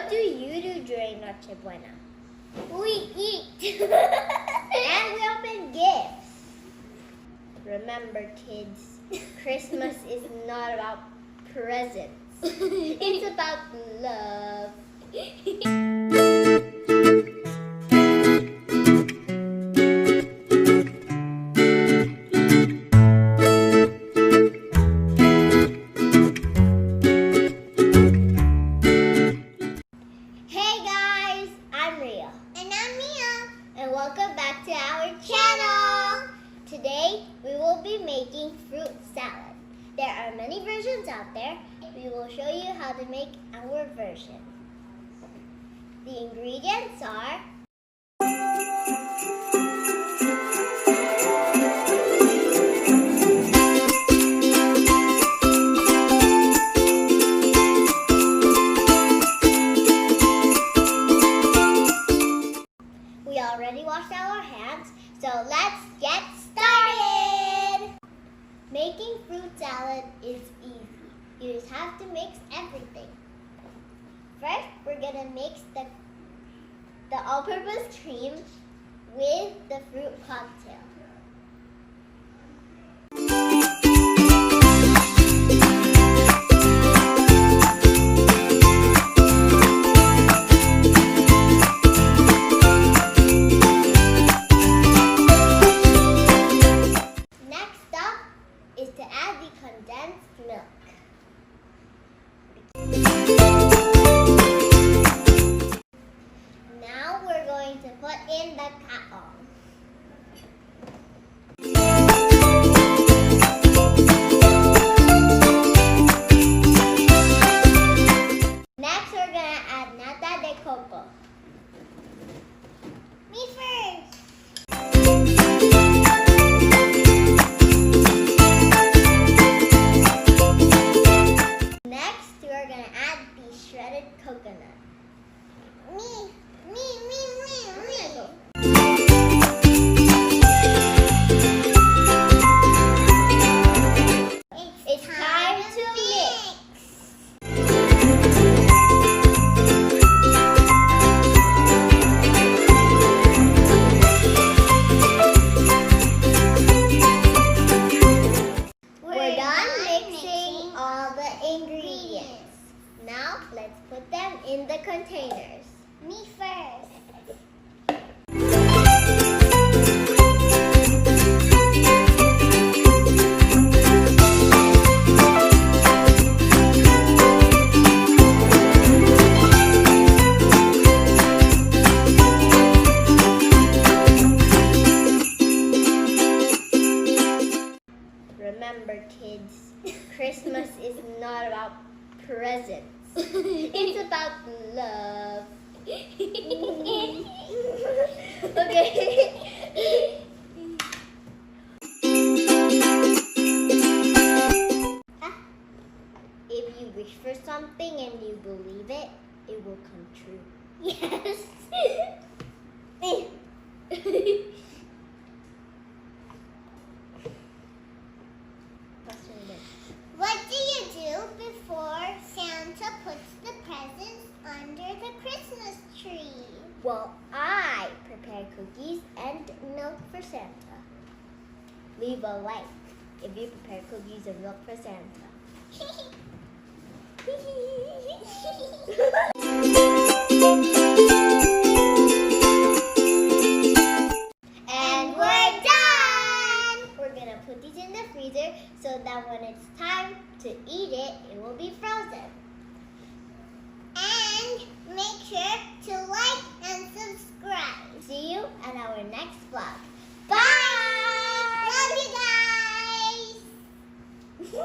What do you do during Noche Buena? We eat. And we open gifts. Remember, kids, Christmas is not about presents. It's about love. Hey guys, I'm Ria. And I'm Mia. And welcome back to our channel. Today we will be making fruit salad. There are many versions out there. We will show you how to make our version. The ingredients are we already washed our hands, so let's get started. Making fruit salad is easy. You just have to mix everything. First, we're gonna mix the all-purpose cream with the fruit cocktail. Next up is to add the condensed milk. Now we're going to put in the kaong. Next, we're gonna add nata de coco. Me first. Next, we're gonna add the shredded coconut. Me. It's time to mix. We're done mixing all the ingredients. Now, let's put them in the containers. Me first. Remember, kids, Christmas is not about presents. It's about love. Okay. If you wish for something and you believe it, it will come true. Yes. What do you do before Santa puts the presents under the Christmas tree? Well, I prepare cookies and milk for Santa. Leave a like if you prepare cookies and milk for Santa. And we're done! We're gonna put these in the freezer so that when it's time to eat it, it will be frozen. And make sure to like and subscribe. See you at our next vlog. Bye! Love you guys!